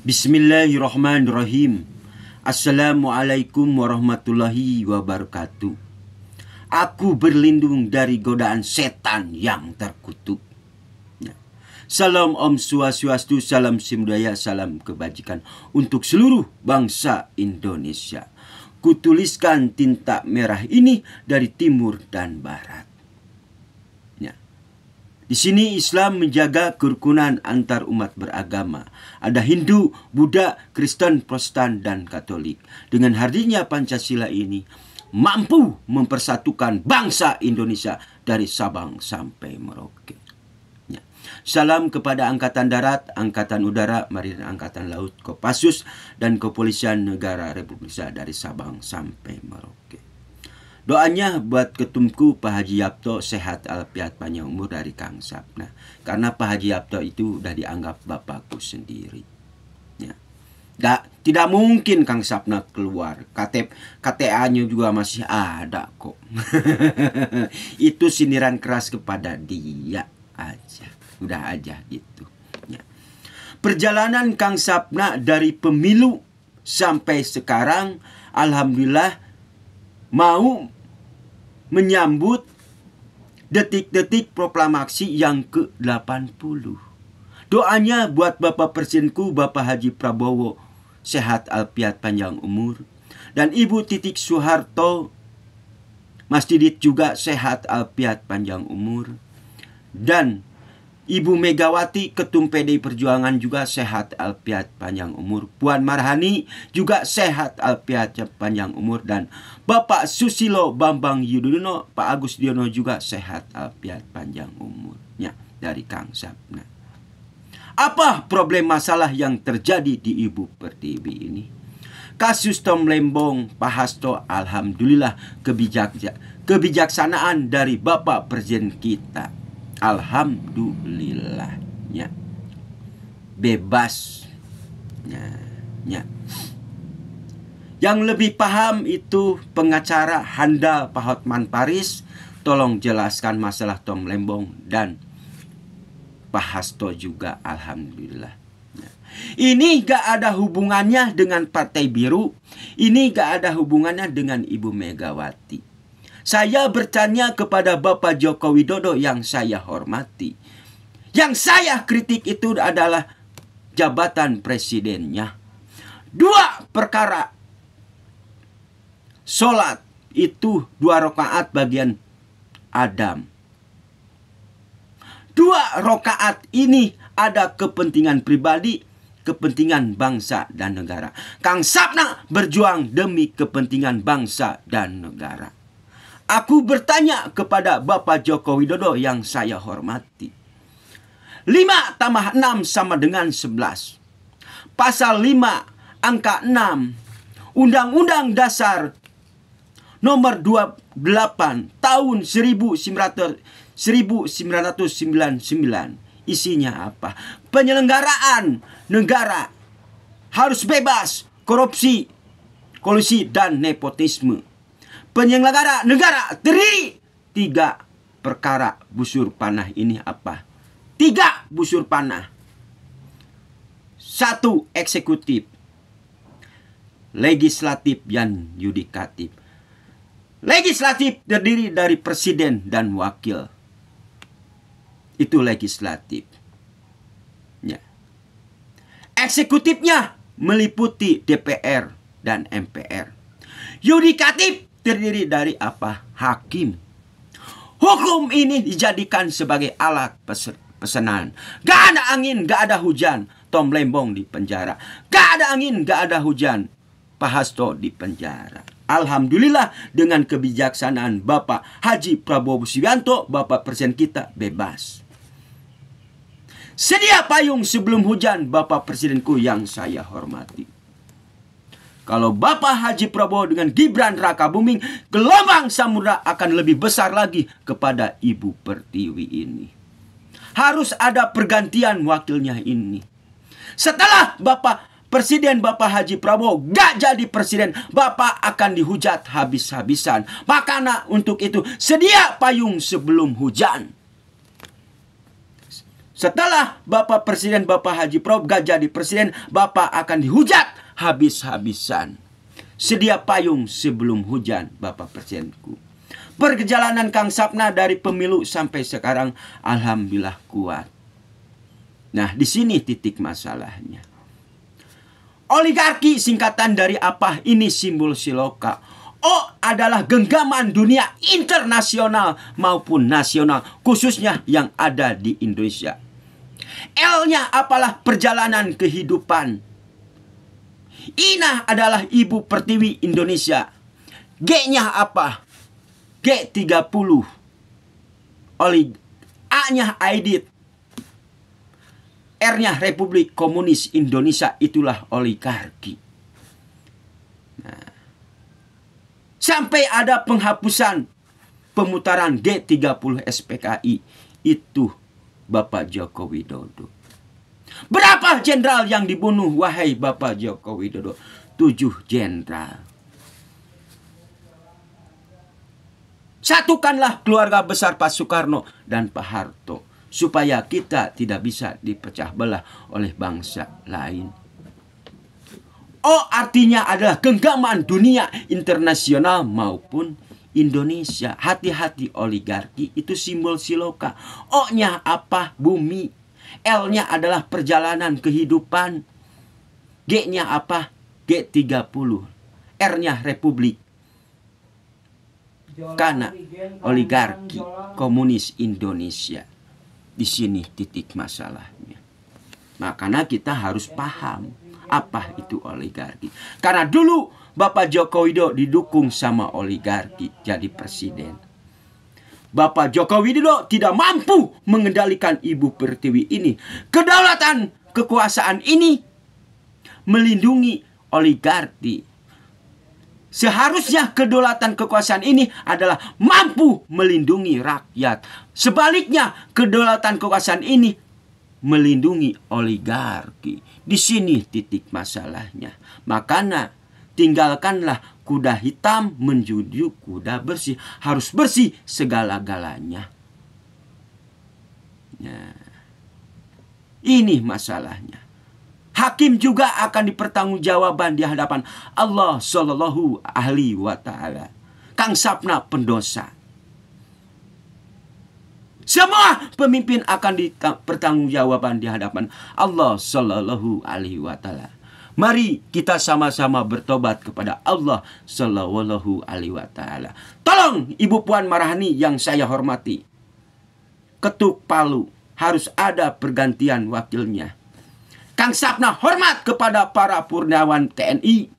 Bismillahirrahmanirrahim. Assalamualaikum warahmatullahi wabarakatuh. Aku berlindung dari godaan setan yang terkutuk. Salam Om Swastiastu, salam Simudaya, salam kebajikan untuk seluruh bangsa Indonesia. Kutuliskan tinta merah ini dari timur dan barat. Di sini Islam menjaga kerukunan antar umat beragama. Ada Hindu, Buddha, Kristen, Protestan, dan Katolik. Dengan hadirnya Pancasila ini mampu mempersatukan bangsa Indonesia dari Sabang sampai Merauke. Salam kepada Angkatan Darat, Angkatan Udara, Marinir Angkatan Laut, Kopassus, dan Kepolisian Negara Republik Indonesia dari Sabang sampai Merauke. Doanya buat ketumku Pak Haji Yapto sehat alfiat panjang umur dari Kang Sapna. Karena Pak Haji Yapto itu udah dianggap bapakku sendiri. Tidak mungkin Kang Sapna keluar. KTA-nya juga masih ada kok. Itu sindiran keras kepada dia aja. Udah aja gitu. Perjalanan Kang Sapna dari pemilu sampai sekarang, alhamdulillah, mau menyambut detik-detik proklamasi yang ke-80. Doanya buat Bapak Presidenku, Bapak Haji Prabowo, sehat alfiat panjang umur. Dan Ibu Titik Soeharto, Mas Didit juga sehat alfiat panjang umur. Dan Ibu Megawati, Ketum PDI Perjuangan juga sehat alfiat panjang umur. Puan Marhani juga sehat alfiat panjang umur. Dan Bapak Susilo Bambang Yudhoyono, Pak Agus Diono juga sehat alfiat panjang umurnya dari Kang Sapna. Apa problem masalah yang terjadi di Ibu Pertiwi ini? Kasus Tom Lembong, Pak Hasto, alhamdulillah kebijaksanaan dari Bapak Presiden kita. Alhamdulillahnya bebas. Yang lebih paham itu pengacara handal Pak Hotman Paris. Tolong jelaskan masalah Tom Lembong dan Pak Hasto juga, alhamdulillah. Ini gak ada hubungannya dengan Partai Biru. Ini gak ada hubungannya dengan Ibu Megawati. Saya bertanya kepada Bapak Joko Widodo yang saya hormati. Yang saya kritik itu adalah jabatan presidennya. 2 perkara. Sholat itu 2 rakaat bagian Adam. 2 rakaat ini ada kepentingan pribadi, kepentingan bangsa dan negara. Kang Sapna berjuang demi kepentingan bangsa dan negara. Aku bertanya kepada Bapak Joko Widodo yang saya hormati. 5 tambah 6 sama dengan 11. Pasal 5 angka 6 Undang-Undang Dasar nomor 28 tahun 1999. Isinya apa? Penyelenggaraan negara harus bebas korupsi, kolusi, dan nepotisme. Penyelenggara negara terdiri 3 perkara busur panah ini apa? 3 busur panah. 1 eksekutif, legislatif, dan yudikatif. Legislatif terdiri dari presiden dan wakil. Itu legislatif. Eksekutifnya meliputi DPR dan MPR. Yudikatif terdiri dari apa? Hakim. Hukum ini dijadikan sebagai alat pesanan. Gak ada angin, gak ada hujan, Tom Lembong di penjara. Gak ada angin, gak ada hujan, Pak Hasto di penjara. Alhamdulillah dengan kebijaksanaan Bapak Haji Prabowo Subianto, Bapak Presiden kita bebas. Sedia payung sebelum hujan, Bapak Presidenku yang saya hormati. Kalau Bapak Haji Prabowo dengan Gibran Rakabuming, gelombang samudra akan lebih besar lagi kepada Ibu Pertiwi ini. Harus ada pergantian wakilnya ini. Setelah Bapak Presiden Bapak Haji Prabowo gak jadi presiden, Bapak akan dihujat habis-habisan. Makanya untuk itu sedia payung sebelum hujan. Setelah Bapak Presiden, Bapak Haji Prof gak jadi presiden, Bapak akan dihujat habis-habisan. Sedia payung sebelum hujan, Bapak Presidenku. Perjalanan Kang Sapna dari pemilu sampai sekarang, alhamdulillah kuat. Nah, di sini titik masalahnya. Oligarki singkatan dari apa? Ini simbol siloka. O adalah genggaman dunia internasional maupun nasional, khususnya yang ada di Indonesia. L-nya apalah? Perjalanan kehidupan. I-nya adalah Ibu Pertiwi Indonesia. G-nya apa? G30. A-nya Aidit. R-nya Republik Komunis Indonesia, itulah oligarki. Nah, sampai ada penghapusan pemutaran G30 SPKI, itu Bapak Joko Widodo. Berapa jenderal yang dibunuh, wahai Bapak Joko Widodo? 7 jenderal. Satukanlah keluarga besar Pak Soekarno dan Pak Harto, supaya kita tidak bisa dipecah belah oleh bangsa lain. O artinya adalah genggaman dunia internasional maupun Indonesia. Hati-hati oligarki, itu simbol siloka. O-nya apa? Bumi. L-nya adalah perjalanan kehidupan. G-nya apa? G30. R-nya Republik. Karena oligarki komunis Indonesia. Di sini titik masalahnya. Makanya kita harus paham apa itu oligarki. Karena dulu Bapak Joko Widodo didukung sama oligarki jadi presiden. Bapak Joko Widodo tidak mampu mengendalikan Ibu Pertiwi ini. Kedaulatan kekuasaan ini melindungi oligarki. Seharusnya kedaulatan kekuasaan ini adalah mampu melindungi rakyat. Sebaliknya, kedaulatan kekuasaan ini melindungi oligarki. Di sini titik masalahnya. Makanya tinggalkanlah kuda hitam menuju kuda bersih. Harus bersih segala-galanya. Nah, ini masalahnya. Hakim juga akan dipertanggungjawabkan di hadapan Allah Shallallahu Alaihi Wasallam. Kang Sapna pendosa. Semua pemimpin akan dipertanggungjawabkan di hadapan Allah Shallallahu Alaihi Wasallam. Mari kita sama-sama bertobat kepada Allah Shallallahu Alaihi Wasallam. Tolong Ibu Puan Maharani yang saya hormati, ketuk palu, harus ada pergantian wakilnya. Kang Sapna hormat kepada para purnawirawan TNI.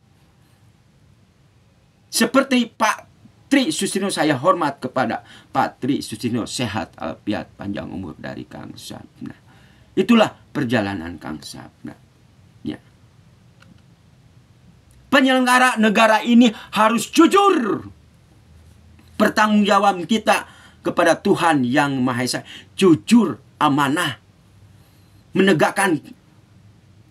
Seperti Pak Tri Susino, saya hormat kepada Pak Tri Susino, sehat alfiat panjang umur dari Kang Sapna. Itulah perjalanan Kang Sapna. Ya. Penyelenggara negara ini harus jujur. Pertanggungjawaban kita kepada Tuhan Yang Maha Esa, jujur, amanah, menegakkan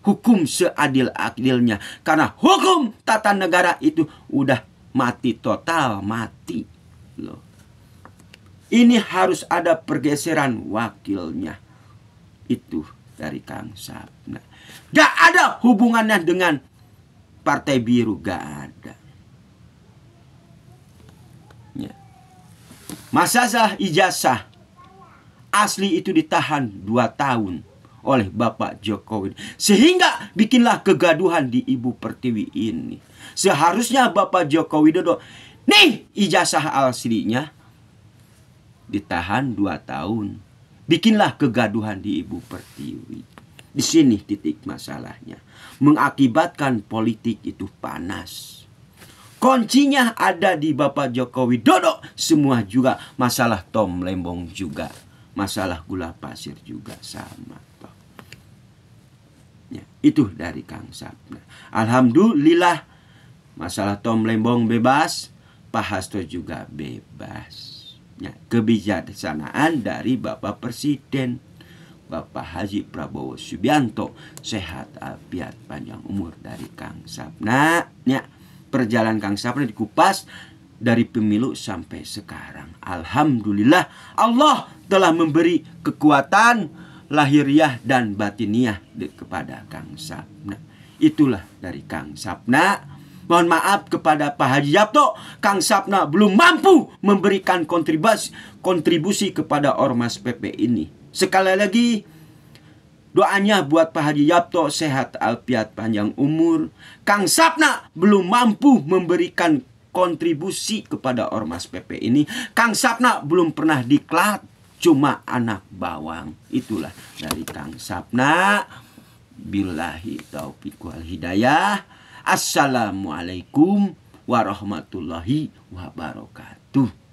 hukum seadil-adilnya. Karena hukum tata negara itu udah mati total, mati loh. Ini harus ada pergeseran wakilnya. Itu dari Kang Sapna. Gak ada hubungannya dengan Partai Biru, gak ada. Ya. Masalah ijazah asli itu ditahan 2 tahun oleh Bapak Jokowi, sehingga bikinlah kegaduhan di Ibu Pertiwi ini. Seharusnya Bapak Joko Widodo, nih ijazah aslinya ditahan 2 tahun. Bikinlah kegaduhan di Ibu Pertiwi. Di sini titik masalahnya. Mengakibatkan politik itu panas. Kuncinya ada di Bapak Joko Widodo. Semua juga masalah Tom Lembong juga. Masalah gula pasir juga sama. Ya, itu dari Kang Sapna. Alhamdulillah masalah Tom Lembong bebas, Pak Hasto juga bebas. Ya, kebijaksanaan dari Bapak Presiden Bapak Haji Prabowo Subianto, sehat alfiat panjang umur dari Kang Sapna. Ya, perjalanan Kang Sapna dikupas dari pemilu sampai sekarang. Alhamdulillah Allah telah memberi kekuatan, lahiriah dan batiniah kepada Kang Sapna. Itulah dari Kang Sapna. Mohon maaf kepada Pak Haji Yapto, Kang Sapna belum mampu memberikan kontribusi kepada Ormas PP ini. Sekali lagi, doanya buat Pak Haji Yapto sehat alfiat panjang umur. Kang Sapna belum mampu memberikan kontribusi kepada Ormas PP ini. Kang Sapna belum pernah diklat, cuma anak bawang. Itulah dari Kang Sapna. Billahi taufiq wal hidayah. Assalamualaikum warahmatullahi wabarakatuh.